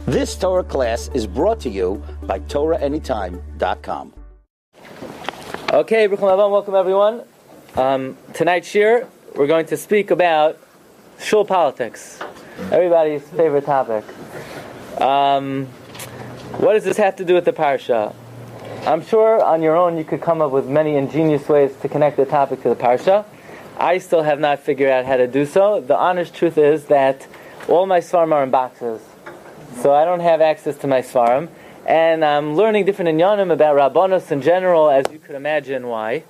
This Torah class is brought to you by TorahAnytime.com. Okay, Bruchim Abam, welcome everyone. Tonight's Shiur, we're going to speak about shul politics, everybody's favorite topic. What does this have to do with the Parsha? I'm sure on your own you could come up with many ingenious ways to connect the topic to the Parsha. I still have not figured out how to do so. The honest truth is that all my svarim are in boxes, so I don't have access to my svarim, and I'm learning different inyanim about Rabbanos in general, as you could imagine why.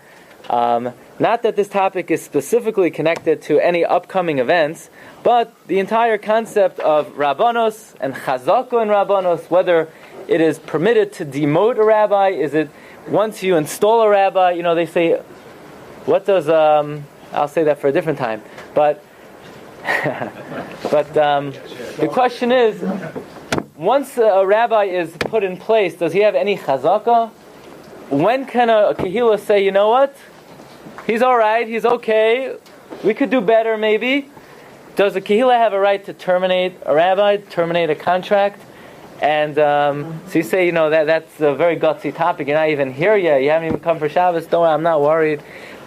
Not that this topic is specifically connected to any upcoming events, but the entire concept of Rabbanos and Chazaka in Rabbanos, whether it is permitted to demote a rabbi, is it once you install a rabbi, they say, what does, I'll say that for a different time, but the question is, once a rabbi is put in place, does he have any chazaka? When can a kahila say, you know what? He's alright, he's okay, we could do better maybe. Does a kahila have a right to terminate a rabbi, terminate a contract? And so you say, that's a very gutsy topic, you're not even here yet, you haven't even come for Shabbos, don't worry, I'm not worried.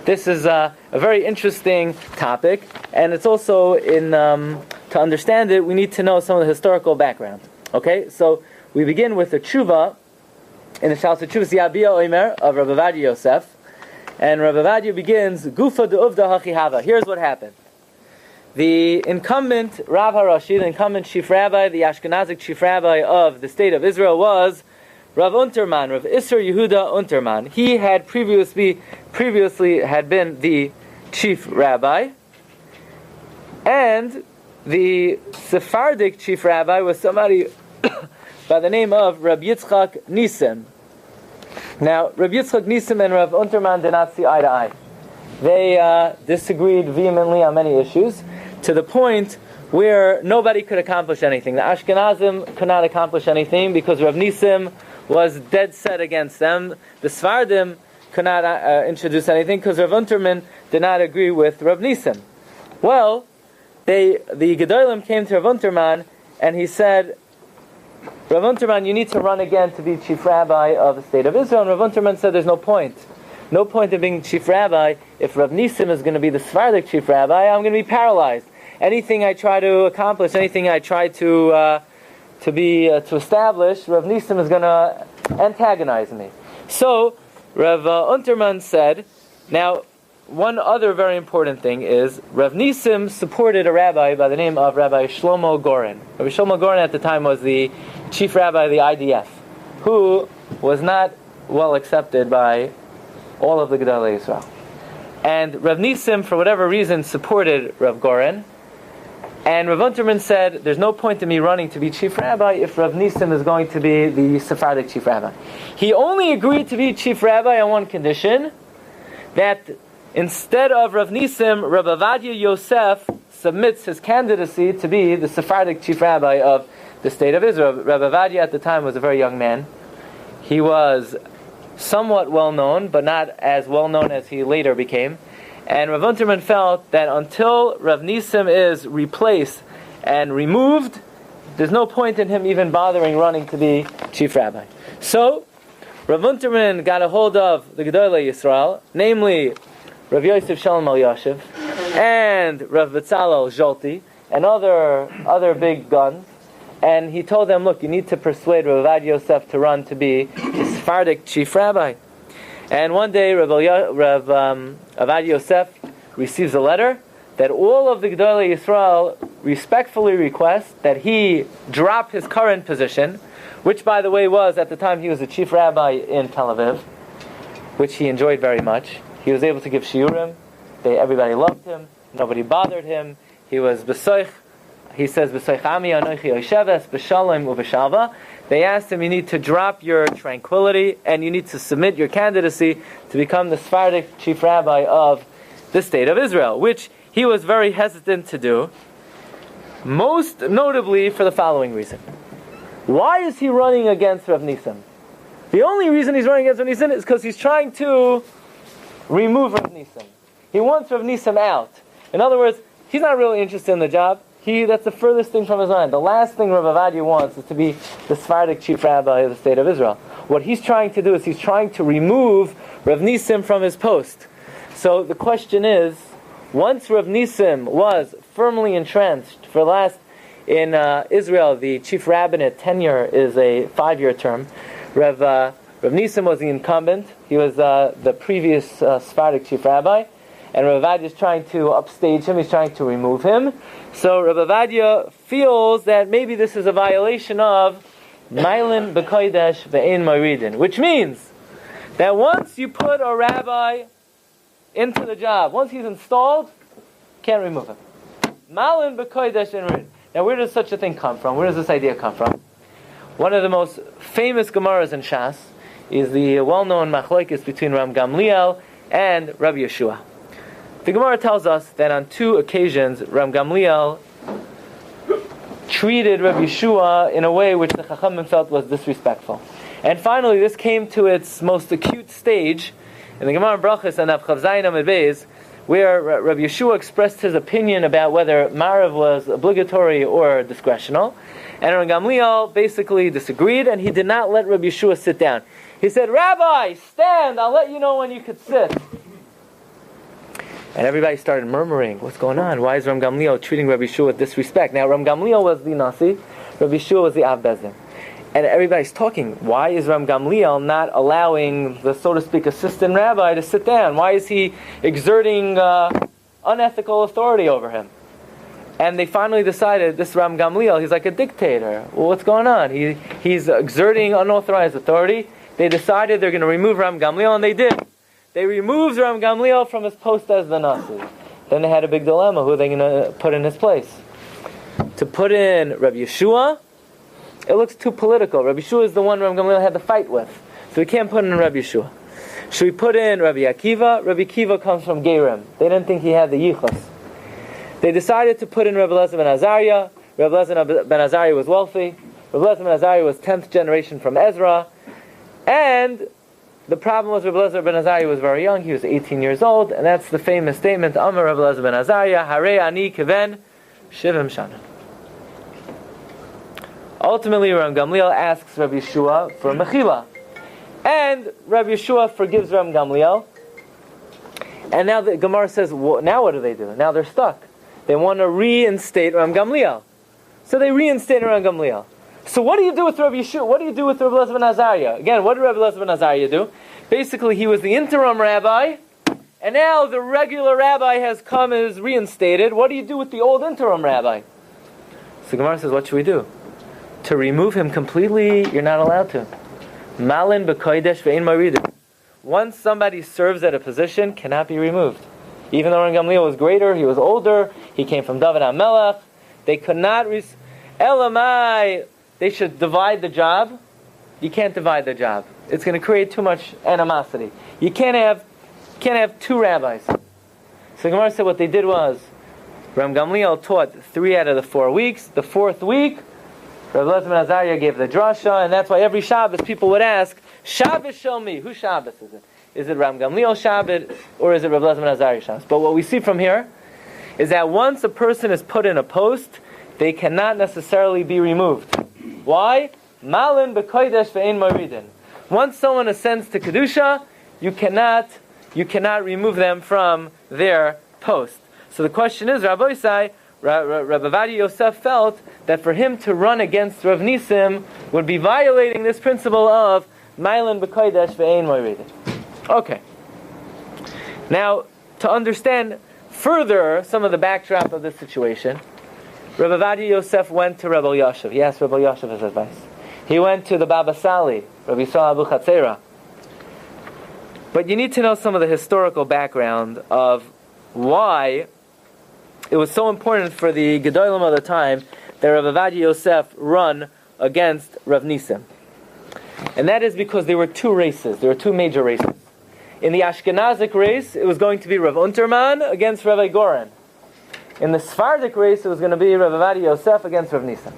This is a very interesting topic, and it's also, to understand it, we need to know some of the historical background. Okay, so we begin with the tshuva in the Shal Tshuva Yabia Omer of Rabbi Ovadia Yosef, and Rabbi Ovadia begins Gufa de Uvda Hachihava. Here's what happened: the incumbent Rav Harashi, the incumbent chief rabbi, the Ashkenazic chief rabbi of the state of Israel was Rav Unterman, Rav Isser Yehuda Unterman. He had previously had been the chief rabbi, and the Sephardic chief rabbi was somebody by the name of Rabbi Yitzchak Nisim. Now, Rabbi Yitzchak Nisim and Rav Unterman did not see eye to eye. They disagreed vehemently on many issues, to the point where nobody could accomplish anything. The Ashkenazim could not accomplish anything because Rav Nisim was dead set against them. The Sfardim could not introduce anything because Rav Unterman did not agree with Rav Nisim. Well, the Gedolim came to Rav Unterman and he said, Rav Unterman, you need to run again to be chief rabbi of the state of Israel. And Rav Unterman said, there's no point. No point in being chief rabbi. If Rav Nisim is going to be the Sephardic chief rabbi, I'm going to be paralyzed. Anything I try to accomplish, anything I try to establish, Rav Nisim is going to antagonize me. So Rav Unterman said, now, one other very important thing is Rav Nisim supported a rabbi by the name of Rabbi Shlomo Goren. Rabbi Shlomo Goren at the time was the chief rabbi of the IDF, who was not well accepted by all of the Gedolei Yisrael. And Rav Nisim, for whatever reason, supported Rav Goren. And Rav Unterman said, there's no point in me running to be chief rabbi if Rav Nisim is going to be the Sephardic chief rabbi. He only agreed to be chief rabbi on one condition, that instead of Rav Nisim, Rabbi Ovadia Yosef submits his candidacy to be the Sephardic chief rabbi of the state of Israel. Rabbi Ovadia at the time was a very young man. He was somewhat well known, but not as well known as he later became. And Rav Unterman felt that until Rav Nisim is replaced and removed, there's no point in him even bothering running to be chief rabbi. So Rav Unterman got a hold of the Gedolei Yisrael, namely Rav Yosef Shalom Elyashiv and Rav Betzalel Zolti and other big guns, and he told them, look, you need to persuade Rav Ovadia Yosef to run to be the Sephardic chief rabbi. And one day Rav Ovadia Yosef receives a letter that all of the Gedolei Yisrael respectfully request that he drop his current position, which by the way was, at the time he was the chief rabbi in Tel Aviv, which he enjoyed very much. He was able to give Shiurim. Everybody loved him. Nobody bothered him. He was besoich. He says, besoich ami anochi yosheves b'shalom u'b'shalva. They asked him, you need to drop your tranquility and you need to submit your candidacy to become the Sephardic chief rabbi of the state of Israel, which he was very hesitant to do, most notably for the following reason. Why is he running against Rav Nisim? The only reason he's running against Rav Nisim is because he's trying to remove Rav Nisim. He wants Rav Nisim out. In other words, he's not really interested in the job. That's the furthest thing from his mind. The last thing Rabbi Ovadia wants is to be the Sephardic chief rabbi of the state of Israel. What he's trying to do is he's trying to remove Rav Nisim from his post. So the question is, once Rav Nisim was firmly entrenched in Israel, the chief rabbinate tenure is a 5-year term. Rav Nisim was the incumbent. He was the previous Sephardic chief rabbi. And Rav Ovadia is trying to upstage him. He's trying to remove him. So Rav Ovadia feels that maybe this is a violation of Mailin B'Kodesh Ve'ein Moridin, which means that once you put a rabbi into the job, once he's installed, can't remove him. Mailin B'Kodesh Ve'ein Moridin. Now, where does such a thing come from? Where does this idea come from? One of the most famous Gemaras in Shas is the well-known machlokes between Ram Gamliel and Rabbi Yeshua. The Gemara tells us that on 2 occasions, Ram Gamliel treated Rabbi Yeshua in a way which the Chachamim felt was disrespectful. And finally, this came to its most acute stage in the Gemara Brachos and Chav Zayin Amud Beis, where Rabbi Yeshua expressed his opinion about whether Marav was obligatory or discretional. And Ram Gamliel basically disagreed, and he did not let Rabbi Yeshua sit down. He said, "Rabbi, stand, I'll let you know when you could sit." And everybody started murmuring, what's going on? Why is Ram Gamliel treating Rabbi Yeshua with disrespect? Now, Ram Gamliel was the Nasi, Rabbi Yeshua was the Av Bezdin. And everybody's talking, why is Ram Gamliel not allowing the, so to speak, assistant rabbi to sit down? Why is he exerting unethical authority over him? And they finally decided, this Ram Gamliel, he's like a dictator. Well, what's going on? He's exerting unauthorized authority. They decided they're going to remove Ram Gamliel, and they did. They removed Ram Gamliel from his post as the Nasi. Then they had a big dilemma. Who are they going to put in his place? To put in Rabbi Yeshua, it looks too political. Rabbi Yeshua is the one Ram Gamliel had to fight with. So we can't put in Rabbi Yeshua. Should we put in Rabbi Akiva? Rabbi Akiva comes from Gerim. They didn't think he had the yichus. They decided to put in Rabbi Elazar ben Azariah. Rabbi Elazar ben Azariah was wealthy. Rabbi Elazar ben Azariah was 10th generation from Ezra. And the problem was Rabbi Elazar ben Azariah was very young. He was 18 years old. And that's the famous statement, Amar Rabbi Elazar ben Azariah, Hare ani kiven shivim shana. Ultimately, Ram Gamliel asks Rabbi Yeshua for mechila. And Rabbi Yeshua forgives Ram Gamliel. And now the Gemara says, now what do? Now they're stuck. They want to reinstate Ram Gamliel. So they reinstate Ram Gamliel. So what do you do with Rabbi Yeshua? What do you do with Rabbi Elazar ben Azariah? Again, what did Rabbi Elazar ben Azariah do? Basically, he was the interim rabbi, and now the regular rabbi has come and is reinstated. What do you do with the old interim rabbi? So Gemara says, what should we do? To remove him completely, you're not allowed to. Malin b'kodesh ve'in maridim. Once somebody serves at a position, cannot be removed. Even though Ram Gamliel was greater, he was older, he came from David HaMelech, they could not... Elamai, they should divide the job. You can't divide the job. It's going to create too much animosity. You can't have 2 rabbis. So Gemara said what they did was, Ram Gamliel taught 3 out of the 4 weeks. The 4th week, Rabbi Elazar ben Azariah gave the drasha, and that's why every Shabbos people would ask, Shabbos show me. Whose Shabbos is it? Is it Ram Gamliel Shabbos, or is it Rabbi Elazar ben Azariah Shabbos? But what we see from here is that once a person is put in a post, they cannot necessarily be removed. Why? Malin b'kodesh ve'ein moridin. Once someone ascends to Kedusha, you cannot remove them from their post. So the question is, Rabbi Ovadia Yosef felt that for him to run against Rav Nisim would be violating this principle of Mailin b'kodesh ve'ein moridin. Okay. Now, to understand further some of the backdrop of this situation, Rabbi Ovadia Yosef went to Rabbi Yosef. He asked Rabbi Yosef his advice. He went to the Baba Sali, Rabbi Yisrael Abu Chatzera. But you need to know some of the historical background of why it was so important for the Gedolim of the time that Rabbi Ovadia Yosef run against Rav Nisim. And that is because there were 2 races. There were 2 major races. In the Ashkenazic race, it was going to be Rav Unterman against Rabbi Goren. In the Sephardic race, it was going to be Rav Ovadia Yosef against Rav Nisim.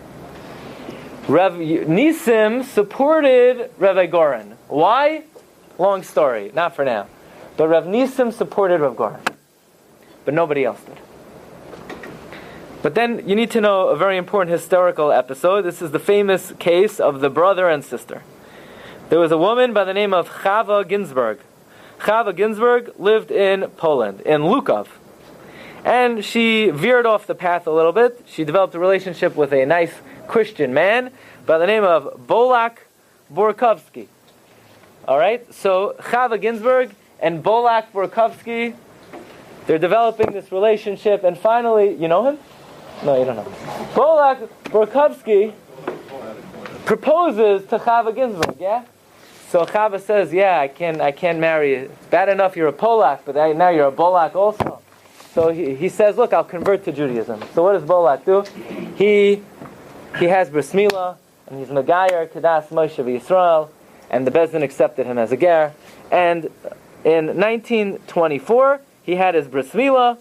Rav Nisim supported Rabbi Goren. Why? Long story, not for now. But Rav Nisim supported Rav Goren. But nobody else did. But then you need to know a very important historical episode. This is the famous case of the brother and sister. There was a woman by the name of Chava Ginsburg. Chava Ginsburg lived in Poland, in Lukov. And she veered off the path a little bit. She developed a relationship with a nice Christian man by the name of Bolak Borkovsky. Alright, so Chava Ginsburg and Bolak Borkovsky, they're developing this relationship, and finally, you know him? No, you don't know. Bolak Borkovsky proposes to Chava Ginsburg, yeah? So Chava says, yeah, I can't marry you. It's bad enough you're a Polak, but now you're a Bolak also. So he says, look, I'll convert to Judaism. So what does Bolak do? He has bris milah, and he's Megayer, Kedas Moshe Yisrael, and the Bezdin accepted him as a ger. And in 1924, he had his bris milah,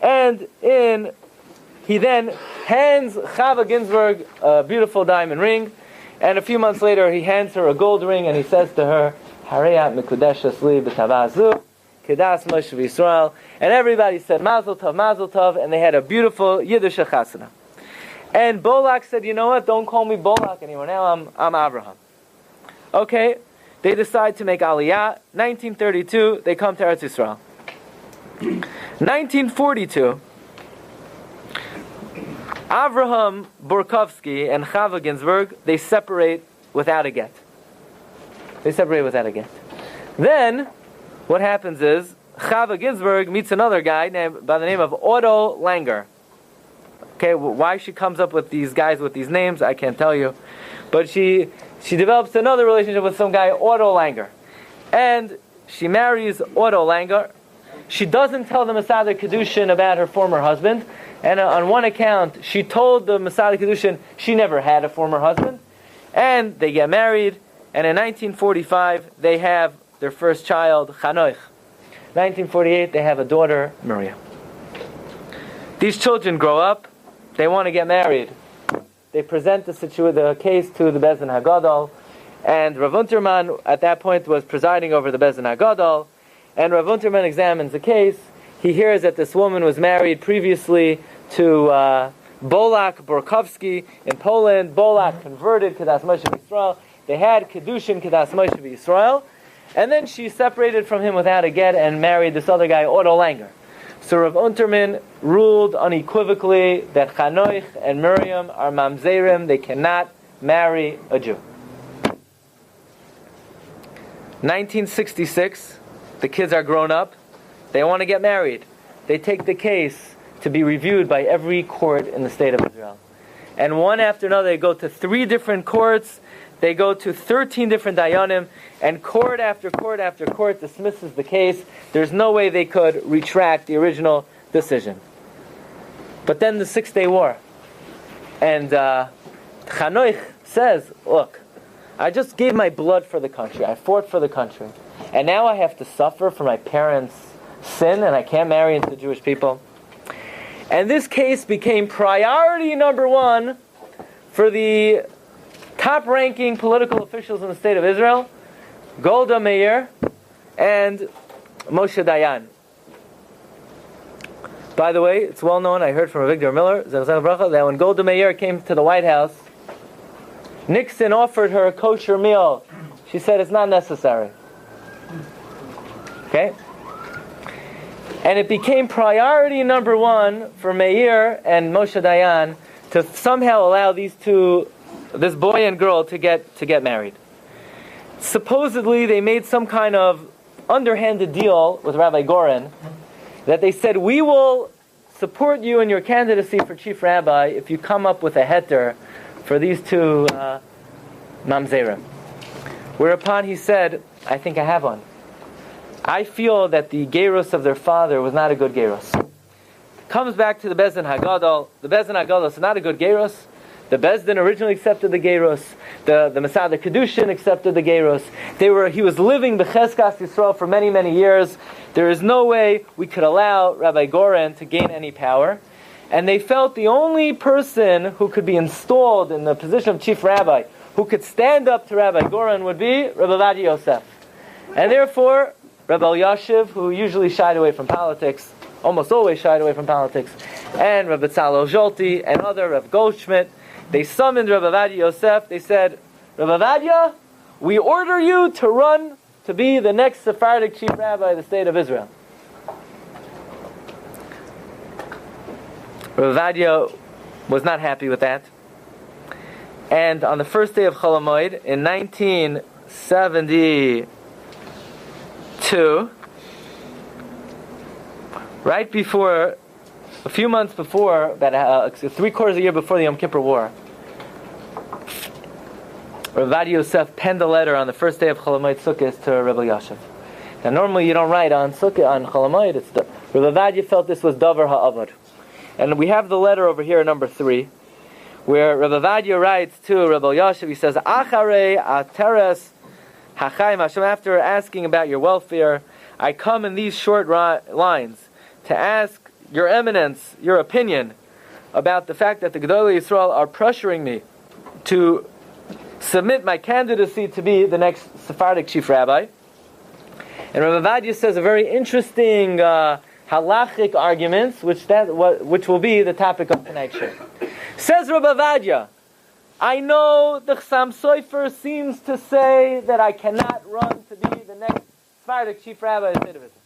and he then hands Chava Ginsburg a beautiful diamond ring, and a few months later he hands her a gold ring, and he says to her, Hareyat Mikudeshes Li B'Tavazu, Kedas Moshe Yisrael, and everybody said Mazel Tov, and they had a beautiful Yiddish chasana. And Bolak said, you know what, don't call me Bolak anymore, now I'm Abraham. Okay, they decide to make Aliyah. 1932, they come to Eretz Yisrael. 1942, Avraham Borkovsky and Chava Ginsburg, they separate without a get. Then, what happens is, Chava Ginsburg meets another guy by the name of Otto Langer. Okay, why she comes up with these guys with these names, I can't tell you. But she develops another relationship with some guy, Otto Langer. And she marries Otto Langer. She doesn't tell the Masada Kedushin about her former husband. And on one account, she told the Masada Kedushin she never had a former husband. And they get married. And in 1945, they have their first child, Chanoich. 1948, they have a daughter, Miriam. These children grow up. They want to get married. They present the case to the Bezdin HaGadol. And Rav Unterman, at that point, was presiding over the Bezdin HaGadol. And Rav Unterman examines the case. He hears that this woman was married previously to Bolak Borkovsky in Poland. Bolak converted Kedas Moshe Yisrael. They had Kedushin Kedas Moshe Yisrael. And then she separated from him without a get and married this other guy, Otto Langer. So Rav Unterman ruled unequivocally that Chanoich and Miriam are mamzerim. They cannot marry a Jew. 1966, the kids are grown up. They want to get married. They take the case to be reviewed by every court in the state of Israel. And one after another, they go to 3 different courts. They go to 13 different dayanim, and court after court after court dismisses the case. There's no way they could retract the original decision. But then the 6-Day War. And Chanoich says, look, I just gave my blood for the country. I fought for the country. And now I have to suffer for my parents' sin, and I can't marry into Jewish people. And this case became priority number 1 for the top-ranking political officials in the state of Israel, Golda Meir and Moshe Dayan. By the way, it's well known, I heard from Avigdor Miller, that when Golda Meir came to the White House, Nixon offered her a kosher meal. She said it's not necessary. Okay? And it became priority number 1 for Meir and Moshe Dayan to somehow allow this boy and girl to get married. Supposedly, they made some kind of underhanded deal with Rabbi Goren that they said, we will support you in your candidacy for chief rabbi if you come up with a heter for these 2 mamzerim. Whereupon he said, I think I have one. I feel that the gerus of their father was not a good gerus. Comes back to the Bezdin HaGadol. The Bezdin HaGadol is not a good gerus. The Bezdin originally accepted the gerus. The Masada Kedushin accepted the gerus. He was living b'cheskas Yisrael for many, many years. There is no way we could allow Rabbi Goren to gain any power. And they felt the only person who could be installed in the position of chief rabbi, who could stand up to Rabbi Goren, would be Rabbi Ovadia Yosef. And therefore, Rabbi Yosef, who usually shied away from politics, almost always shied away from politics, and Rabbi Tzalel Zolti and other, Rav Goldschmidt. They summoned Rabbi Ovadia Yosef. They said, Rabbi Ovadia, we order you to run to be the next Sephardic chief rabbi of the state of Israel. Rabbi Ovadia was not happy with that. And on the first day of Chol Hamoed, in 1972, right before, a few months before, about 3/4 of a year before the Yom Kippur War, Rabbi Ovadia Yosef penned a letter on the first day of Chol Hamoed Sukkot to Rabbi Yosef. Now normally you don't write on Sukkot, on Chol Hamoed, Rabbi Ovadia felt this was Davar Ha'avad. And we have the letter over here, number 3, where Rabbi Ovadia writes to Rabbi Yosef, he says, Acharei ateres hachayim Hashem, after asking about your welfare, I come in these short lines to ask your eminence, your opinion, about the fact that the Gedolei Yisrael are pressuring me to submit my candidacy to be the next Sephardic chief rabbi. And Rabbi Ovadia says a very interesting halachic arguments, which will be the topic of tonight's show. Says Rabbi Ovadia, I know the Chassam Sofer seems to say that I cannot run to be the next Sephardic chief rabbi of the state of Israel.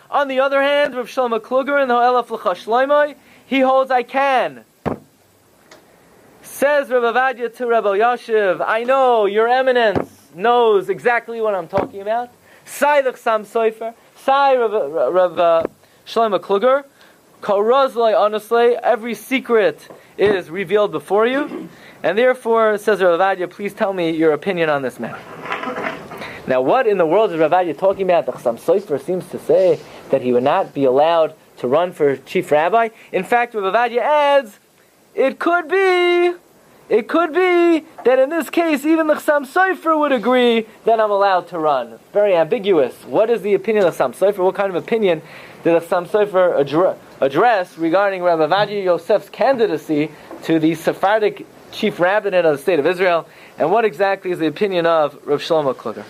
On the other hand, Rav Shlomo Kluger in the Ha'elaf L'cha Shloimeh, he holds I can. Says Rabbi Ovadia to Rabbi Yosef, I know your eminence knows exactly what I'm talking about. Sai the Chassam Sofer, Sai Rav Shlomo Kluger, Kol Rozloi, honestly, every secret is revealed before you, and therefore, says Rabbi Ovadia, please tell me your opinion on this matter. Now, what in the world is Rabbi Ovadia talking about? The Chassam Sofer seems to say that he would not be allowed to run for chief rabbi. In fact, Rabbi Ovadia adds, it could be that in this case, even the Chassam Sofer would agree that I'm allowed to run. Very ambiguous. What is the opinion of the Chassam Sofer? What kind of opinion did the Chassam Sofer address regarding Rabbi Ovadia Yosef's candidacy to the Sephardic chief rabbinate of the state of Israel? And what exactly is the opinion of Rav Shlomo Kluger?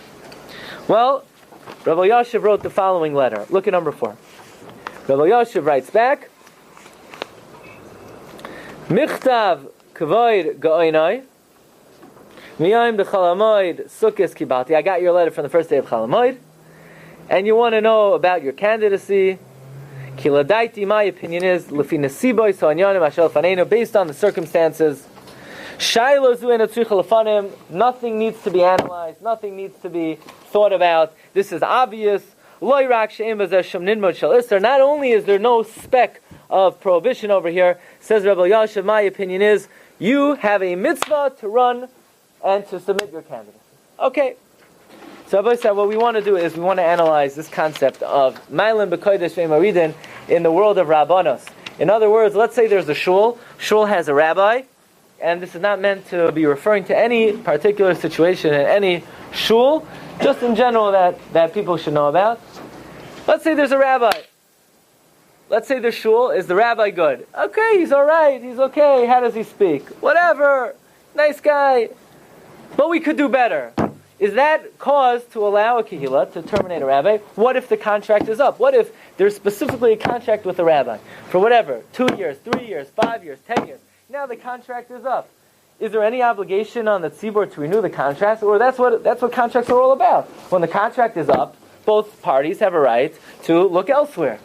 Well, Rabbi Yosef wrote the following letter. Look at number 4. Rabbi Yosef writes back, Michtav Kavoid Ga'oinai Miyayim B'Chol Hamoed Sukkos Kibalti. I got your letter from the first day of Chol Hamoed, and you want to know about your candidacy. Kiladaiti, my opinion is Lefi Nesiboy Soanyanim Ashel Faneinu, based on the circumstances. Shailo Zu Eno Tzricha Lefanim, nothing needs to be analyzed, nothing needs to be thought about. This is obvious. Not only is there no speck of prohibition over here, says Rabbi Yosef, my opinion is you have a mitzvah to run and to submit your candidacy. Okay. So Rabbi said what we want to do is we want to analyze this concept of Mailim B'Kodesh Ve'Maridin in the world of Rabbanos. In other words, let's say there's a shul. Shul has a rabbi, and this is not meant to be referring to any particular situation in any shul, just in general that people should know about. Let's say there's a rabbi. Let's say the shul, is the rabbi good? Okay, he's alright, he's okay, how does he speak? Whatever, nice guy. But we could do better. Is that cause to allow a kehillah to terminate a rabbi? What if the contract is up? What if there's specifically a contract with a rabbi for whatever, 2 years, 3 years, 5 years, 10 years? Now the contract is up. Is there any obligation on the tzibur to renew the contract? Or that's what contracts are all about. When the contract is up, both parties have a right to look elsewhere.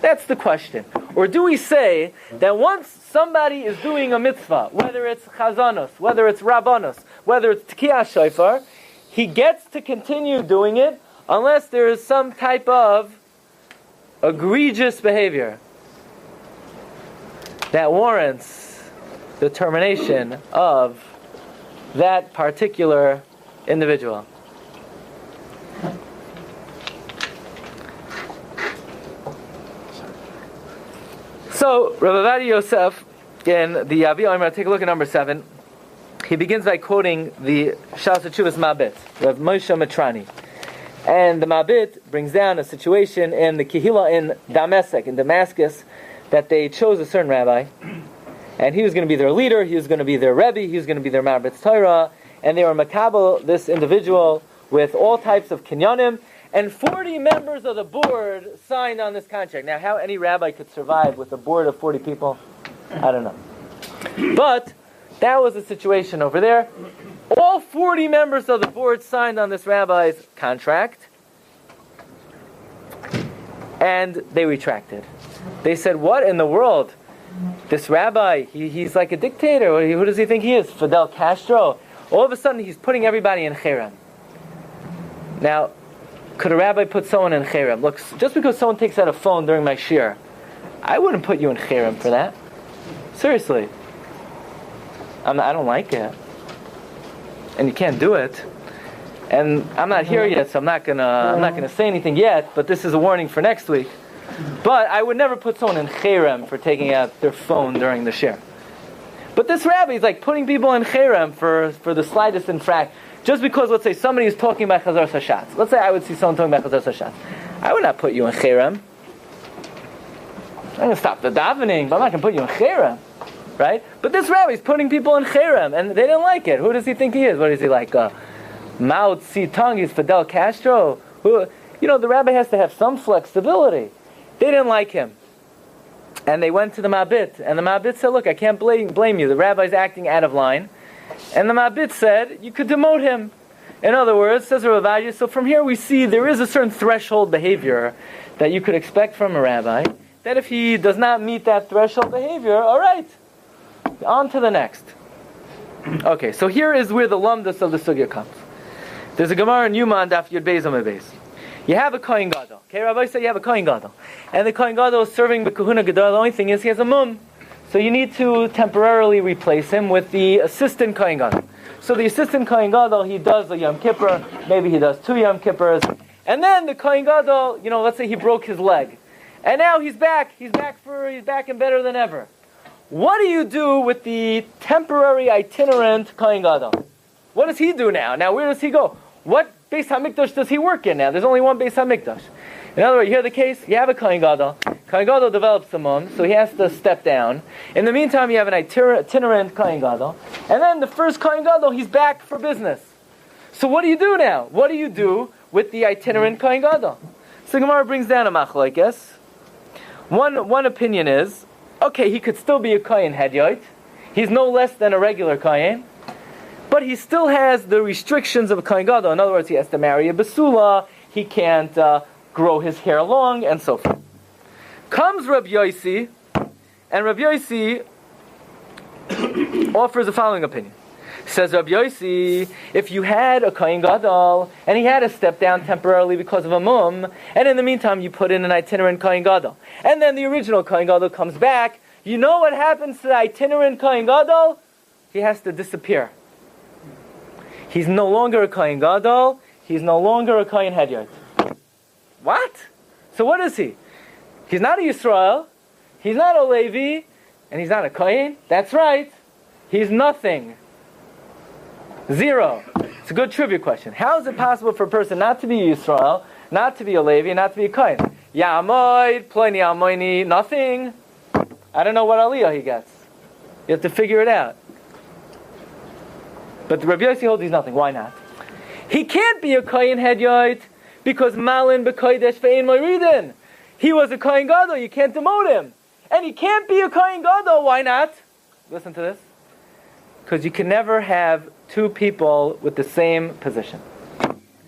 That's the question. Or do we say that once somebody is doing a mitzvah, whether it's chazanos, whether it's rabbanos, whether it's tkiyah shofar, he gets to continue doing it unless there is some type of egregious behavior that warrants the termination of that particular individual. So, Rabbi Ovadia Yosef, in the Yavi Omer, take a look at number 7. He begins by quoting the Shas Tshuvas Mabit, Rav Moshe Matrani. And the Mabit brings down a situation in the Kehillah in Damascus, that they chose a certain rabbi, and he was going to be their leader, he was going to be their Rebbe, he was going to be their Marbitz Torah, and they were makabel this individual with all types of kinyanim, and 40 members of the board signed on this contract. Now, how any rabbi could survive with a board of 40 people, I don't know. But that was the situation over there. All 40 members of the board signed on this rabbi's contract, and they retracted. They said, what in the world? This rabbi, he's like a dictator. Who does he think he is? Fidel Castro? All of a sudden, he's putting everybody in cherem. Now, could a rabbi put someone in cherem? Look, just because someone takes out a phone during my shiur, I wouldn't put you in cherem for that. Seriously. I don't like it. And you can't do it. And I'm not here yet, so I'm not gonna say anything yet, but this is a warning for next week. But I would never put someone in cherem for taking out their phone during the shiur. But this rabbi is like putting people in cherem for the slightest infraction. Just because, let's say, somebody is talking about Chazar Sashatz. Let's say I would see someone talking about Chazar Sashatz. I would not put you in cherem. I'm going to stop the davening, but I'm not going to put you in cherem. Right? But this rabbi is putting people in cherem, and they didn't like it. Who does he think he is? What is he, like Mao Zedong? He's Fidel Castro? The rabbi has to have some flexibility. They didn't like him. And they went to the Mabit. And the Mabit said, look, I can't blame you. The rabbi's acting out of line. And the Mabit said, you could demote him. In other words, says Ovadia, so from here we see there is a certain threshold behavior that you could expect from a rabbi, that if he does not meet that threshold behavior, all right, on to the next. Okay, so here is where the lumdus of the sugya comes. There's a Gemara in Yuma Daf Yud Beis Amud Beis. You have a Kohen Gadol. Okay, Rabbi said you have a Kohen Gadol. And the Kohen Gadol is serving the Kahuna Gadol. The only thing is he has a mum. So you need to temporarily replace him with the assistant Kohen Gadol. So the assistant Kohen Gadol, he does a Yom Kippur, maybe he does 2 Yom Kippurs, and then the Kohen Gadol, let's say he broke his leg, and now he's back and better than ever. What do you do with the temporary itinerant Kohen Gadol? What does he do now? Now where does he go? What Beis HaMikdash does he work in now? There's only one Beis HaMikdash. In other words, you hear the case? You have a Kohen Gadol. Kohen Gadol develops a mum, so he has to step down. In the meantime, you have an itinerant Kohen Gadol. And then the first Kohen Gadol, he's back for business. So what do you do now? What do you do with the itinerant Kohen Gadol? So Gemara brings down a machlokes. One opinion is, okay, he could still be a Kohen Hedyot. He's no less than a regular Kohen. But he still has the restrictions of a Kohen Gadol. In other words, he has to marry a Basula. He can't grow his hair long, and so forth. Comes Rabbi Yossi, and Rabbi Yossi offers the following opinion. Says Rabbi Yossi, if you had a Kohen Gadol, and he had to step down temporarily because of a mum, and in the meantime you put in an itinerant Kohen Gadol, and then the original Kohen Gadol comes back, you know what happens to the itinerant Kohen Gadol? He has to disappear. He's no longer a Kohen Gadol, he's no longer a Kohen Hedyot. What? So what is he? He's not a Yisrael, he's not a Levi, and he's not a Kohen. That's right. He's nothing. Zero. It's a good trivia question. How is it possible for a person not to be a Yisrael, not to be a Levi, and not to be a Kohen? Ya'amoid, Ploni Almoini, nothing. I don't know what aliyah he gets. You have to figure it out. But the Rabbi Yossi holds he's nothing. Why not? He can't be a Kohen Hedyot because Malin b'Kodesh ve'ein moridin. He was a Kohen Gadol. You can't demote him. And he can't be a Kohen Gadol. Why not? Listen to this. Because you can never have 2 people with the same position.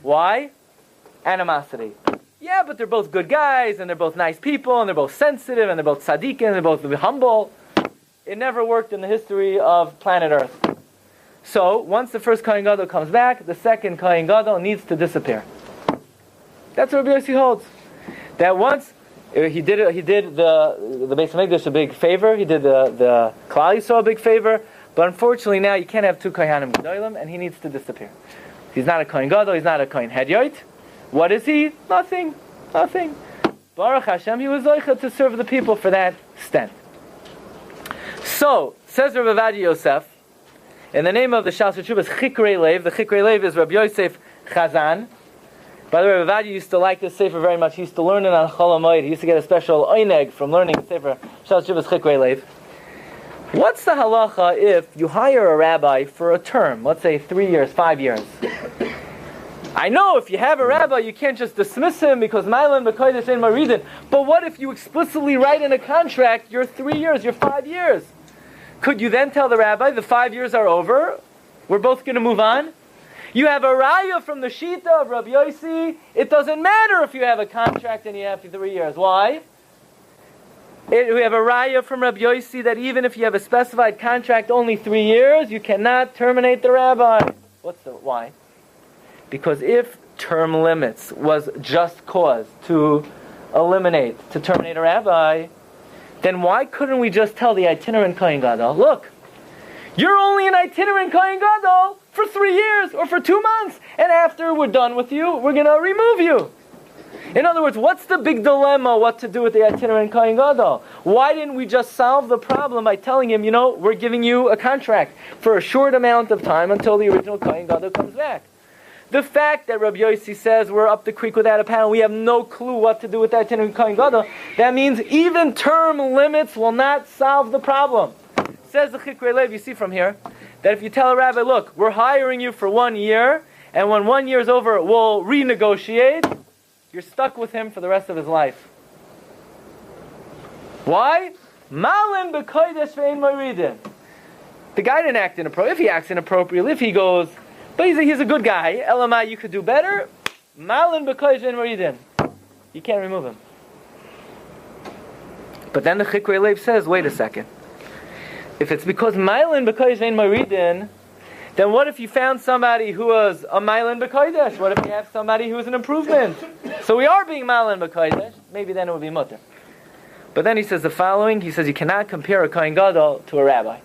Why? Animosity. Yeah, but they're both good guys, and they're both nice people, and they're both sensitive, and they're both tzaddikim, and they're both humble. It never worked in the history of planet Earth. So, once the first Kohen Gadol comes back, the second Kohen Gadol needs to disappear. That's what Rabbi Yossi holds. That once he did the Beis HaMikdash a big favor, he did the Klal Yisrael a big favor, but unfortunately now you can't have 2 Kohanim Gedolim, and he needs to disappear. He's not a Kohen Gadol, he's not a Kohen Hedyot. What is he? Nothing. Baruch Hashem, he was zocheh to serve the people for that stint. So, says Rabbi Ovadia Yosef, in the name of the Shas Shuvas Chikrei Lev, the Chikrei Lev is Rabbi Yosef Chazan. By the way, Rabbi Ovadia used to like this sefer very much. He used to learn it on Chol HaMoed. He used to get a special oineg from learning the sefer Shas Shuvas Chikrei Lev. What's the halacha if you hire a rabbi for a term, let's say 3 years, 5 years? I know if you have a rabbi, you can't just dismiss him because Mailan B'Kodesh Ein Maridin. But what if you explicitly write in a contract, you're 3 years, you're 5 years? Could you then tell the rabbi, the 5 years are over, we're both going to move on? You have a raya from the Shita of Rabbi Yossi. It doesn't matter if you have a contract and you have 3 years. Why? We have a raya from Rabbi Yossi that even if you have a specified contract only 3 years, you cannot terminate the rabbi. Why? Because if term limits was just cause to terminate a rabbi, then why couldn't we just tell the itinerant Kohen Gadol, look, you're only an itinerant Kohen Gadol for 3 years or for 2 months, and after we're done with you, we're going to remove you. In other words, what's the big dilemma what to do with the itinerant Kohen Gadol? Why didn't we just solve the problem by telling him, we're giving you a contract for a short amount of time until the original Kohen Gadol comes back? The fact that Rabbi Yossi says we're up the creek without a paddle, we have no clue what to do with that itinerant Kohen Gadol, that means even term limits will not solve the problem. Says the Chikrei Lev, you see from here, that if you tell a rabbi, look, we're hiring you for 1 year, and when 1 year is over, we'll renegotiate, you're stuck with him for the rest of his life. Why? Malin b'kodesh ve'ein maridin. The guy didn't act inappropriately. If he acts inappropriately, if he goes, but he's a good guy, Elamai, you could do better, Malin b'kodesh ve'ein maridin. You can't remove him. But then the Chikrei Lev says, wait a second. If it's because Mailan B'Kodesh Vein Maridin, then what if you found somebody who was a Mailan B'Kodesh? What if you have somebody who was an improvement? So we are being Mailan B'Kodesh. Maybe then it would be mutter. But then he says the following. He says you cannot compare a Kohen Gadol to a rabbi.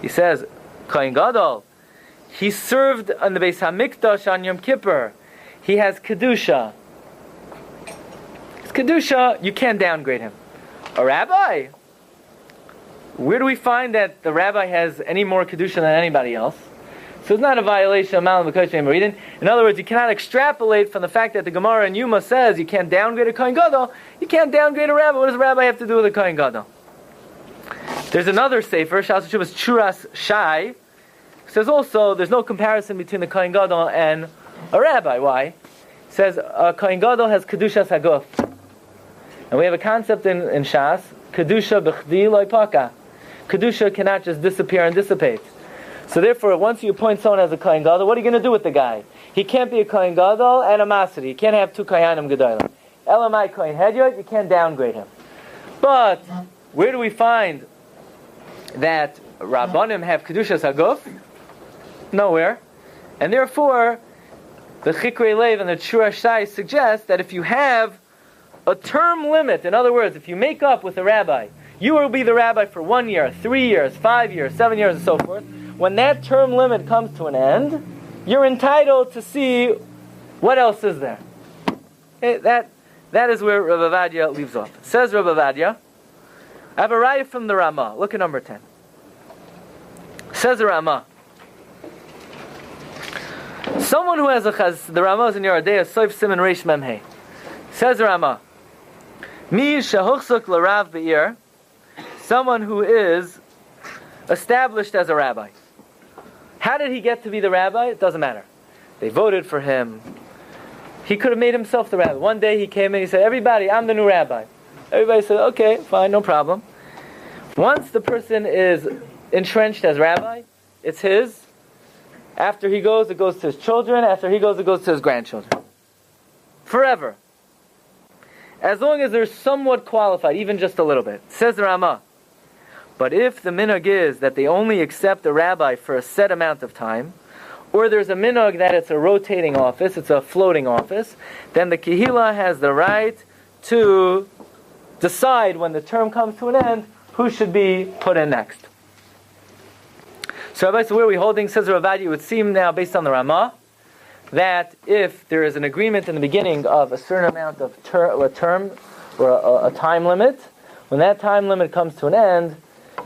He says, Kohen Gadol, he served on the Beis HaMikdash on Yom Kippur. He has Kedusha. His Kedusha, you can't downgrade him. A rabbi? Where do we find that the rabbi has any more Kedusha than anybody else? So it's not a violation of Malam B'Kodesh Ve'ein Maridin. In other words, you cannot extrapolate from the fact that the Gemara in Yuma says you can't downgrade a Kohen Gadol, you can't downgrade a rabbi. What does a rabbi have to do with a Kohen Gadol? There's another sefer, Shas Shuvas Churas Shai, says also there's no comparison between the Kohen Gadol and a rabbi. Why? It says a Kohen Gadol has Kedushas Haguf. And we have a concept in Shas, Kedusha B'chdi Lo Paka. Kedusha cannot just disappear and dissipate. So therefore, once you appoint someone as a Kohen Gadol, what are you going to do with the guy? He can't be a Kohen Gadol and a Masri. He can't have two Kohanim Gedolim. Elamai Kohen Hedyot, you can't downgrade him. But where do we find that Rabbanim have Kedushas Haguf? Nowhere. And therefore, the Chikrei Lev and the Shura Shai suggest that if you have a term limit, in other words, if you make up with a rabbi, you will be the rabbi for 1 year, 3 years, 5 years, 7 years, and so forth. When that term limit comes to an end, you're entitled to see what else is there. That is where Rabbi Ovadia leaves off. Says Rabbi Ovadia, I have a raya from the Ramah. Look at number 10. Says the Ramah, someone who has a chaz, the Ramah is in Yeridea, Soif Simon Reish Memhei. Says the Ramah, Mi shahuchsuk l'rav be'ir, someone who is established as a rabbi. How did he get to be the rabbi? It doesn't matter. They voted for him. He could have made himself the rabbi. One day he came in, he said, everybody, I'm the new rabbi. Everybody said, okay, fine, no problem. Once the person is entrenched as rabbi, it's his. After he goes, it goes to his children. After he goes, it goes to his grandchildren. Forever. As long as they're somewhat qualified, even just a little bit. Says the Ramah. But if the minhag is that they only accept a rabbi for a set amount of time, or there's a minhag that it's a rotating office, it's a floating office, then the Kehillah has the right to decide when the term comes to an end, who should be put in next. So Rabbi, so where are we holding? Says Ovadia, it would seem now, based on the Ramah, that if there is an agreement in the beginning of a certain amount of a term or a time limit, when that time limit comes to an end,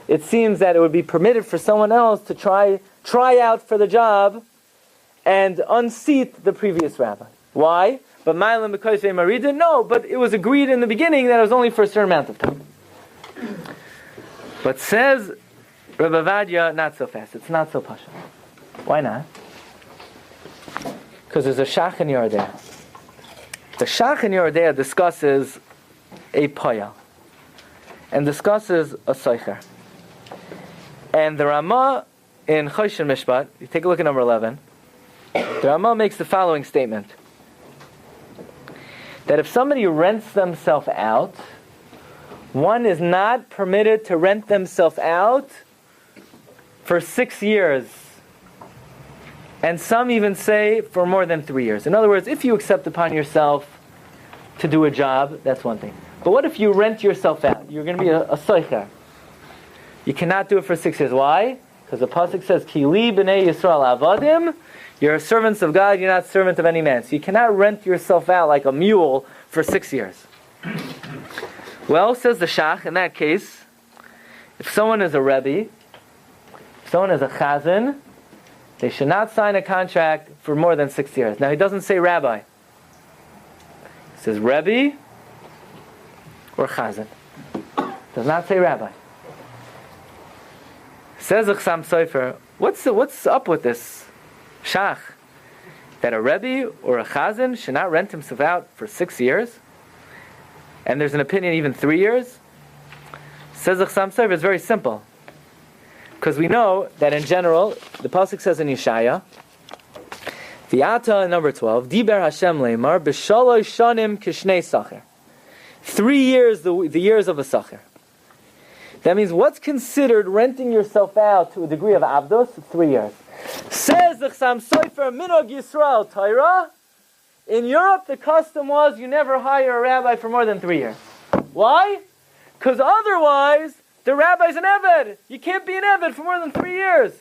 it seems that it would be permitted for someone else to try out for the job and unseat the previous rabbi. Why? But Mailam because they married? No, but it was agreed in the beginning that it was only for a certain amount of time. But says Rabbi Ovadia, not so fast. It's not so pasha. Why not? Because there's a Shach in Yordea. The Shach in Yordea discusses a Paya and discusses a Seicher. And the Ramah in Choshen Mishpat, you take a look at number 11, the Ramah makes the following statement. That if somebody rents themselves out, one is not permitted to rent themselves out for 6 years. And some even say for more than 3 years. In other words, if you accept upon yourself to do a job, that's one thing. But what if you rent yourself out? You're going to be a soicher. You cannot do it for 6 years. Why? Because the pasuk says, Ki li b'nei Yisrael avadim. You're servants of God, you're not servant of any man. So you cannot rent yourself out like a mule for 6 years. Well, says the Shach, in that case, if someone is a Rebbe, if someone is a Chazan, they should not sign a contract for more than 6 years. Now, he doesn't say rabbi. He says Rebbe or Chazan. Does not say rabbi. Says the Chassam Sofer, what's up with this Shach? That a Rebbe or a Chazan should not rent himself out for 6 years? And there's an opinion even 3 years? Says the Chassam Sofer, it's very simple. Because we know that in general, the pasuk says in Yeshaya, V'ata, number 12, Diber Hashem leimar b'shalosh shanim kishnei sacher. 3 years, the years of a sacher. That means what's considered renting yourself out to a degree of abdos? 3 years. Says the Chassam Sofer, Minog Yisrael Torah. In Europe, the custom was you never hire a rabbi for more than 3 years. Why? Because otherwise, the rabbi's an eved. You can't be an eved for more than 3 years.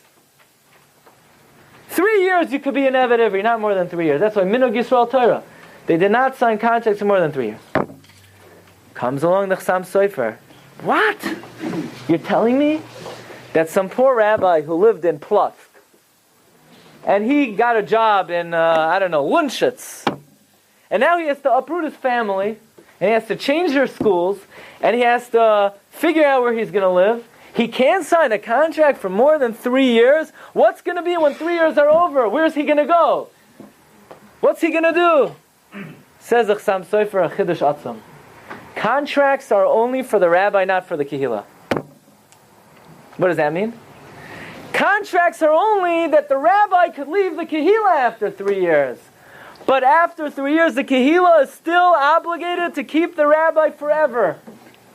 3 years you could be an eved every, not more than 3 years. That's why Minog Yisrael Torah. They did not sign contracts for more than 3 years. Comes along the Chassam Sofer. What? You're telling me that some poor rabbi who lived in Plutsk, and he got a job in, Lunchitz, and now he has to uproot his family, and he has to change their schools, and he has to figure out where he's going to live. He can't sign a contract for more than 3 years. What's going to be when 3 years are over? Where's he going to go? What's he going to do? Says the Chassam Sofer, a Chiddush Atzam. Contracts are only for the rabbi, not for the kehillah. What does that mean? Contracts are only that the rabbi could leave the kehillah after 3 years. But after 3 years, the kehillah is still obligated to keep the rabbi forever.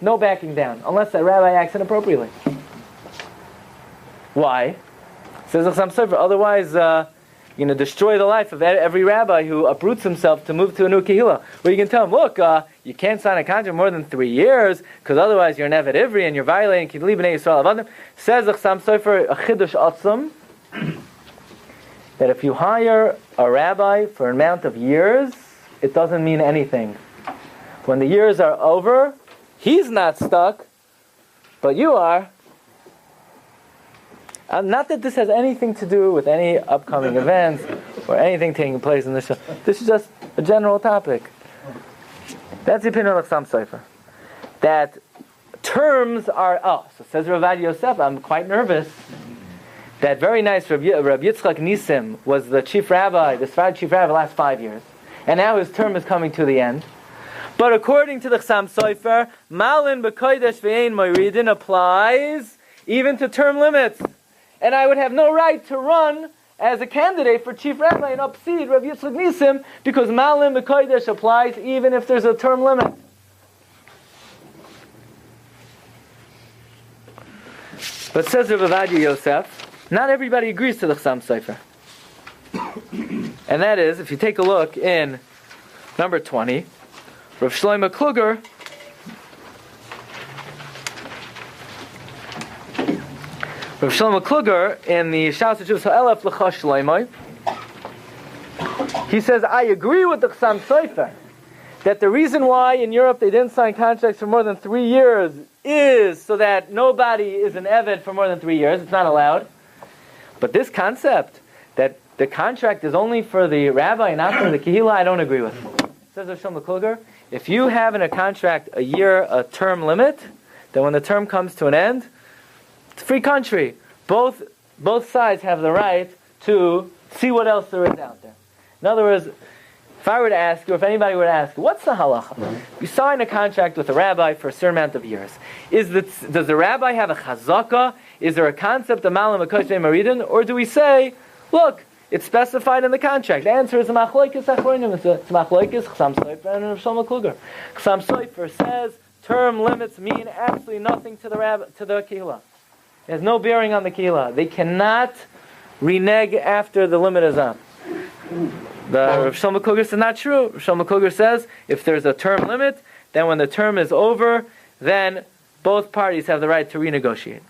No backing down, unless that rabbi acts inappropriately. Why? Says the Chassam Sofer, otherwise you're going to destroy the life of every rabbi who uproots himself to move to a new kehillah. Where you can tell him, look, you can't sign a contract more than 3 years, because otherwise you're an Eved Ivri and you're violating Ki li b'nei Yisrael avadim. Says the Chassam Sofer, a Chiddush Atzam, that if you hire a rabbi for an amount of years, it doesn't mean anything. When the years are over, he's not stuck, but you are. Not that this has anything to do with any upcoming events or anything taking place in the show. This is just a general topic. That's the opinion of Chassam Sofer. That terms are... so says Ovadia Yosef, I'm quite nervous. That very nice Rabbi Yitzchak Nisim was the chief rabbi, the Sephardi chief rabbi the last 5 years. And now his term is coming to the end. But according to the Chassam Sofer, Malin b'kodesh v'ein moiridin applies even to term limits. And I would have no right to run as a candidate for chief rabbi and upseed Rabbi Yitzchak Nisim because Malin b'kodesh applies even if there's a term limit. But says Rabbi Ovadia Yosef, not everybody agrees to the Chassam Sofer. And that is, if you take a look in number 20, Rav Shlomo Kluger in the Shas Shuvas Ha'elef L'cha Shlomo, he says, I agree with the Chassam Sofer that the reason why in Europe they didn't sign contracts for more than 3 years is so that nobody is an Eved for more than 3 years. It's not allowed. But this concept that the contract is only for the rabbi and not for the kehillah, I don't agree with. Says Rav Shlomo Kluger, if you have in a contract a year, a term limit, then when the term comes to an end, it's a free country. Both sides have the right to see what else there is out there. In other words, if I were to ask you, or if anybody were to ask you, what's the halacha? You sign a contract with a rabbi for a certain amount of years. Does the rabbi have a chazaka? Is there a concept of malam akosh maridin? Or do we say, look, it's specified in the contract? The answer is a machlokes achronim. It's machlokes Chasam Sofer and Rav Shlomo Kluger. Chasam Sofer says term limits mean absolutely nothing to the kehillah. It has no bearing on the kehillah. They cannot renege after the limit is up. The Rav Shlomo Kluger says not true. Rav Shlomo Kluger says if there's a term limit, then when the term is over, then both parties have the right to renegotiate.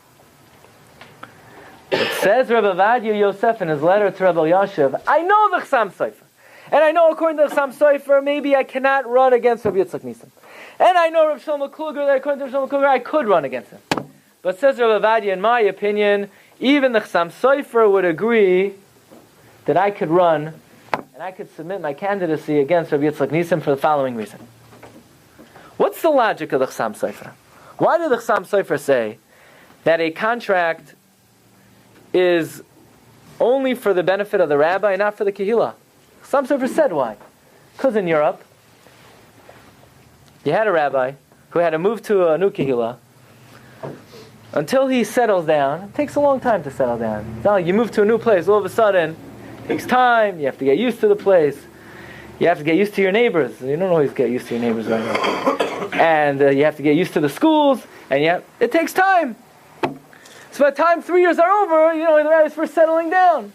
It says Rabbi Ovadia Yosef in his letter to Rabbi Yosef, I know the Chasam Sofer. And I know according to the Chasam Sofer, maybe I cannot run against Rabbi Yitzchak Nisim. And I know Rav Shlomo Kluger, that according to Rav Shlomo Kluger, I could run against him. But says Rabbi Ovadia, in my opinion, even the Chasam Sofer would agree that I could run and I could submit my candidacy against Rabbi Yitzchak Nisim for the following reason. What's the logic of the Chasam Sofer? Why did the Chasam Sofer say that a contract is only for the benefit of the rabbi and not for the kehillah? Chasam Sofer said why. Because in Europe, you had a rabbi who had to move to a new kehillah. Until he settles down, it takes a long time to settle down. It's not like you move to a new place, all of a sudden, it takes time, you have to get used to the place, you have to get used to your neighbors. You don't always get used to your neighbors right now. And you have to get used to the schools, and it takes time. So by the time 3 years are over, the rabbi's first settling down.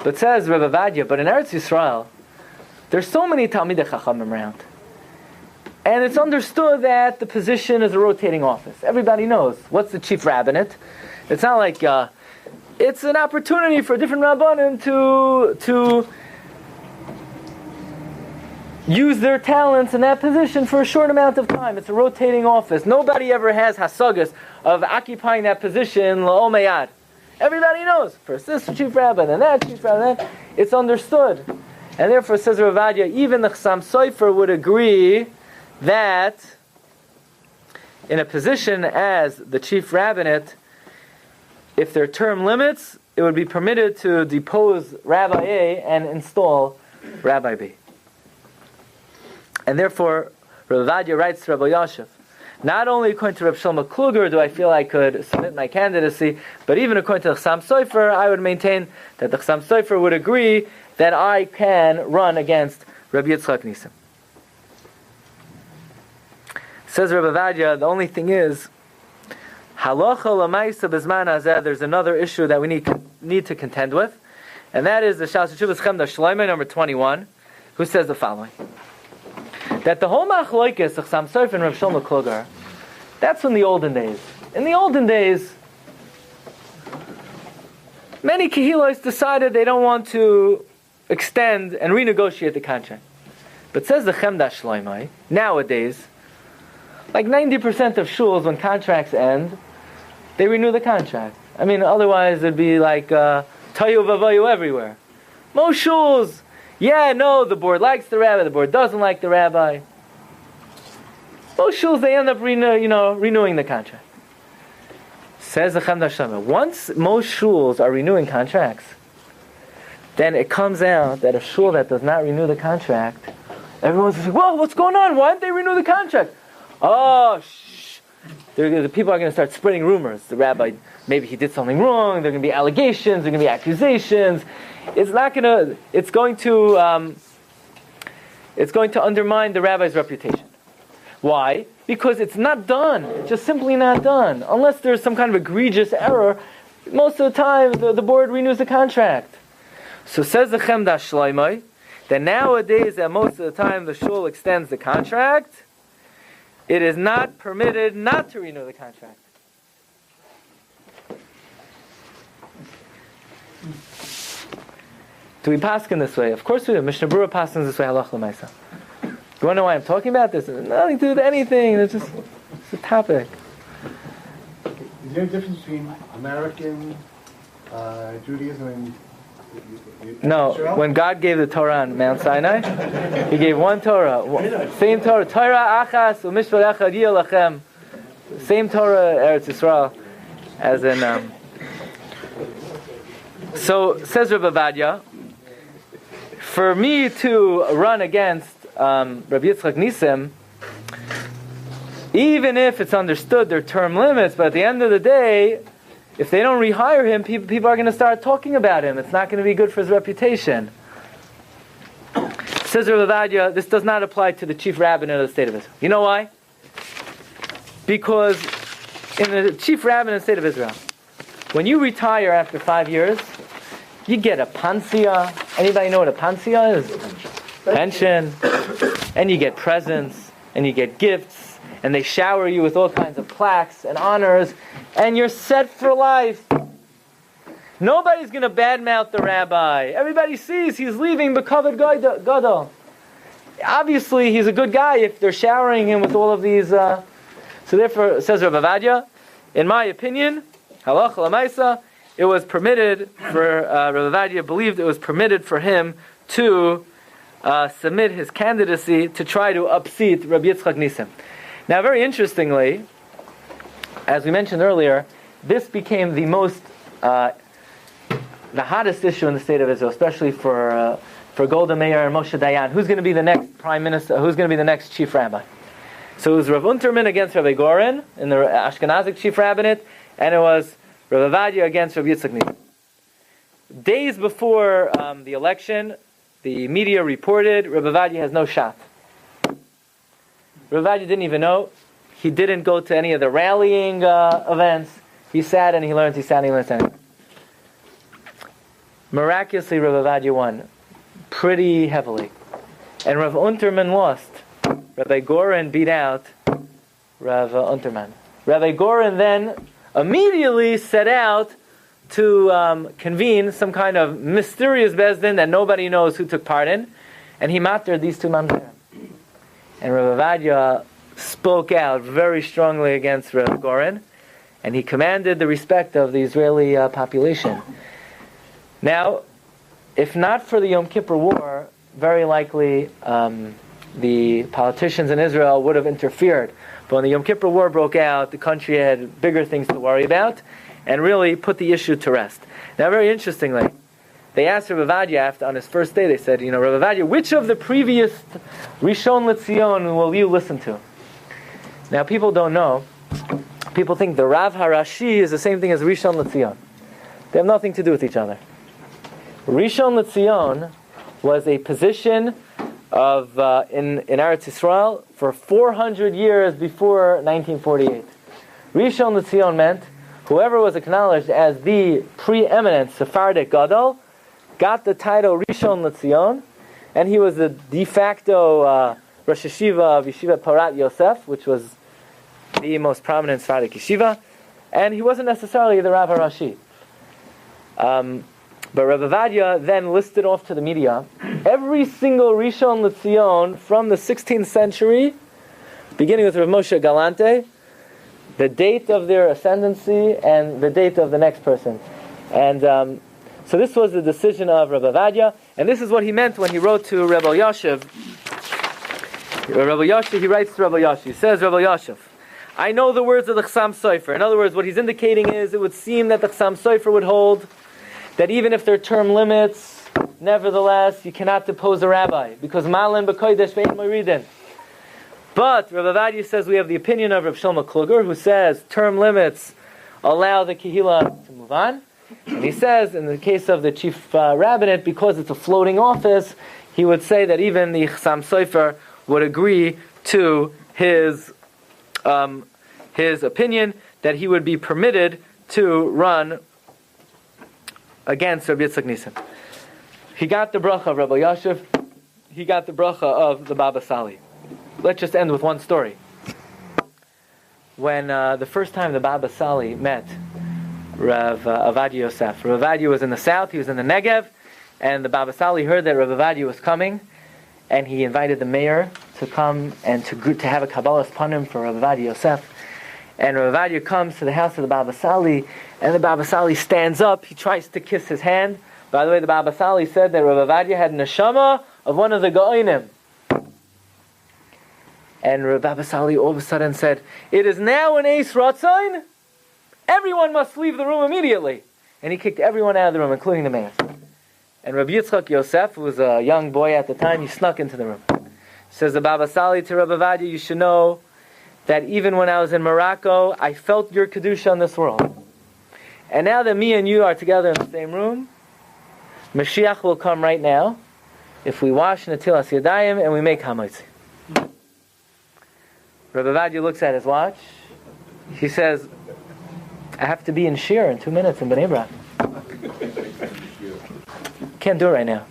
But says Rabbi Ovadia, but in Eretz Yisrael, there's so many Talmidei Chachamim around. And it's understood that the position is a rotating office. Everybody knows. What's the chief rabbinate? It's not like it's an opportunity for different rabbanim to use their talents in that position for a short amount of time. It's a rotating office. Nobody ever has hasagas of occupying that position l'ol meyad. Everybody knows. First this chief rabbi, then that chief rabbi, then it's understood. And therefore, says Rav Ovadia, even the Chasam Sofer would agree that in a position as the chief rabbinate, if there are term limits, it would be permitted to depose Rabbi A and install Rabbi B. And therefore, Rav Ovadia writes to Rabbi Yosef, not only according to Rav Shlomo Kluger do I feel I could submit my candidacy, but even according to the Chasam Sofer, I would maintain that the Chasam Sofer would agree that I can run against Rabbi Yitzchak Nisim. Says Rabbi Ovadia, the only thing is, Halacha l'maisa b'zman hazeh, there's another issue that we need to contend with, and that is the Shalas Teshuvos Chemda Shloimeh, number 21, who says the following. That the whole machlokes of Chasam Sofer and Rav Shlomo Kluger, that's in the olden days. In the olden days, many kehillos decided they don't want to extend and renegotiate the contract. But says the Chemda Shloimeh, nowadays, like 90% of shuls, when contracts end, they renew the contract. I mean, otherwise it'd be like tayu vavayu everywhere. Most shuls, the board likes the rabbi, the board doesn't like the rabbi. Most shuls, they end up renewing the contract. Says the Chemda Shloimeh, once most shuls are renewing contracts, then it comes out that a shul that does not renew the contract, everyone's like, well, what's going on? Why didn't they renew the contract? Oh, the people are going to start spreading rumors. The rabbi, maybe he did something wrong. There are going to be allegations. There are going to be accusations. It's going to undermine the rabbi's reputation. Why? Because it's not done. It's just simply not done. Unless there's some kind of egregious error, most of the time the board renews the contract. So says the Chemda Shloimeh that nowadays, that most of the time the shul extends the contract, it is not permitted not to renew the contract. Do we paskin this way? Of course we do. Mishnah Berurah paskins this way. Halacha l'maisa. You want to know why I'm talking about this? It's nothing to do with anything. It's a topic. Is there a difference between American Judaism and No, Israel? when God gave the Torah on Mount Sinai, He gave one Torah, same Torah, Torah achas u'mishpat echad yeh lachem, same Torah Eretz Yisrael, as in So, says Rabbi Ovadia, for me to run against Rabbi Yitzchak Nisim, even if it's understood their term limits, but at the end of the day, if they don't rehire him, people are going to start talking about him. It's not going to be good for his reputation. Says Rabbi Ovadia, this does not apply to the chief rabbinate of the state of Israel. You know why? Because in the chief rabbinate of the state of Israel, when you retire after 5 years, you get a pansia. Anybody know what a pansia is? Pension. And you get presents, and you get gifts, and they shower you with all kinds of plaques and honors, and you're set for life. Nobody's going to badmouth the rabbi. Everybody sees he's leaving b'kavod gadol. Obviously, he's a good guy if they're showering him with all of these. So therefore, says Rabbi Ovadia, in my opinion, halacha l'maisa, it was permitted for Rabbi Ovadia believed it was permitted for him to submit his candidacy to try to unseat Rabbi Yitzchak Nisim. Now, very interestingly, as we mentioned earlier, this became the most the hottest issue in the state of Israel, especially for Golda Meir and Moshe Dayan. Who's going to be the next prime minister? Who's going to be the next chief rabbi? So it was Rav Unterman against Rabbi Goren in the Ashkenazic chief rabbinate, and it was Rabbi Ovadia against Rabbi Yitzchak Nisim. Days before the election, the media reported Rabbi Ovadia has no shot. Rabbi Ovadia didn't even know. He didn't go to any of the rallying events. He sat and he learned. He sat and he learned. Miraculously, Rabbi Ovadia won pretty heavily, and Rav Unterman lost. Rabbi Goren beat out Rav Unterman. Rabbi Goren then immediately set out to convene some kind of mysterious bezdin that nobody knows who took part in, and he mattered these two mamzerim. And Rabbi Ovadia spoke out very strongly against Rabbi Goren, and he commanded the respect of the Israeli population. Now, if not for the Yom Kippur War, very likely the politicians in Israel would have interfered. But when the Yom Kippur War broke out, the country had bigger things to worry about, and really put the issue to rest. Now, very interestingly, they asked Rabbi Ovadia on his first day, they said, Rabbi Ovadia, which of the previous Rishon LeZion will you listen to? Now, people don't know. People think the Rav Harashi is the same thing as Rishon LeZion. They have nothing to do with each other. Rishon LeZion was a position of in Eretz Yisrael for 400 years before 1948. Rishon LeZion meant whoever was acknowledged as the preeminent Sephardic Gadol got the title Rishon LeZion, and he was the de facto Rosh Yeshiva of Yeshiva Parat Yosef, which was the most prominent Sephardic yeshiva, and he wasn't necessarily the Rav Harashi. But Rabbi Ovadia then listed off to the media every single Rishon LeZion from the 16th century, beginning with Rav Moshe Galante, the date of their ascendancy and the date of the next person. And so this was the decision of Rabbi Ovadia, and this is what he meant when he wrote to Rabbi Yosef. He writes to Rabbi Yosef. He says, Rabbi Yosef, I know the words of the Chassam Sofer. In other words, what he's indicating is it would seem that the Chassam Sofer would hold that even if there are term limits, nevertheless, you cannot depose a rabbi, because Malin b'kodesh ve'en moridin. But Rabbi Ovadia says we have the opinion of Rav Shlomo Kluger, who says term limits allow the kehila to move on. And he says, in the case of the chief rabbinate, because it's a floating office, he would say that even the Chassam Sofer would agree to his opinion that he would be permitted to run against Rabbi Yitzchak Nisim. He got the bracha of Rabbi Yosef. He got the bracha of the Baba Sali. Let's just end with one story. When the first time the Baba Sali met Rav Ovadia Yosef, Rav Ovadia was in the south, he was in the Negev, and the Baba Sali heard that Rav Ovadia was coming, and he invited the mayor to come and to have a Kabbalas Panim for Rav Ovadia Yosef. And Rav Ovadia comes to the house of the Baba Sali, and the Baba Sali stands up, he tries to kiss his hand. By the way, the Baba Sali said that Rav Ovadia had neshama of one of the Gaonim. And Rav Baba Sali all of a sudden said, it is now an Eis Ratzain, everyone must leave the room immediately. and he kicked everyone out of the room, including the mayor. And Rabbi Yitzchak Yosef, who was a young boy at the time, he snuck into the room. Says the Baba Sali to Rabbi Ovadia, you should know that even when I was in Morocco, I felt your Kedusha in this world. And now that me and you are together in the same room, Mashiach will come right now if we wash Netilas Yadayim and we make Hamaitzi. Rabbi Ovadia looks at his watch. He says, I have to be in Shiur in 2 minutes in Bnei Brak. Can't do it right now.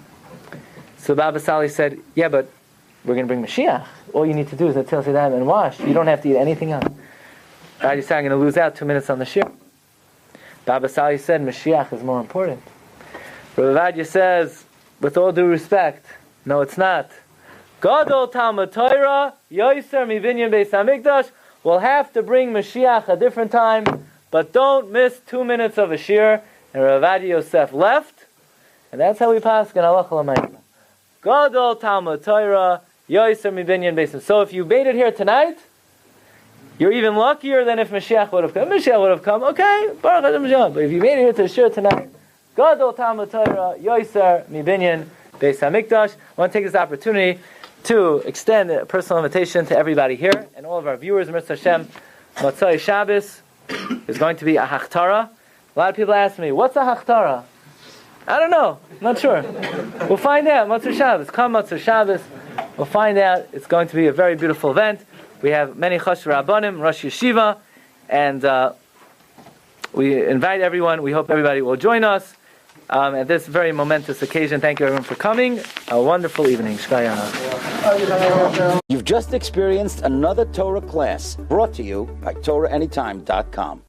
So Baba Sali said, yeah, but we're going to bring Mashiach. All you need to do is Netilas Yadayim and wash. You don't have to eat anything else. Ovadia said, I'm going to lose out 2 minutes on the Shiur. Baba Sali said, Mashiach is more important. Rabbi Ovadia says, with all due respect, no, it's not. Gadol Talmud Torah, Yosef Mivinyan Beis Hamikdash. We'll have to bring Mashiach a different time, but don't miss 2 minutes of a shiur. And Rabbi Ovadia Yosef left, and that's how we pass in Halacha L'mayim. Gadol Talmud Torah, Yosef Mivinyan Beis Hamikdash. So if you made it here tonight, you're even luckier than if Mashiach would have come. Mashiach would have come, okay, Baruch Hashem Mashiach. But if you made it here to the shiur tonight, Gadol Talmud Torah, Yosef Mivinyan Beis Hamikdash. I want to take this opportunity to extend a personal invitation to everybody here and all of our viewers. Mirz Hashem, Motzai Shabbos is going to be a Hachtara. A lot of people ask me, what's a Hachtara? I don't know. I'm not sure. We'll find out. Motzai Shabbos. Come Motzai Shabbos. We'll find out. It's going to be a very beautiful event. We have many Chosh Rabbanim, Rosh Yeshiva, and we invite everyone. We hope everybody will join us at this very momentous occasion. Thank you everyone for coming. A wonderful evening. You've just experienced another Torah class brought to you by TorahAnytime.com.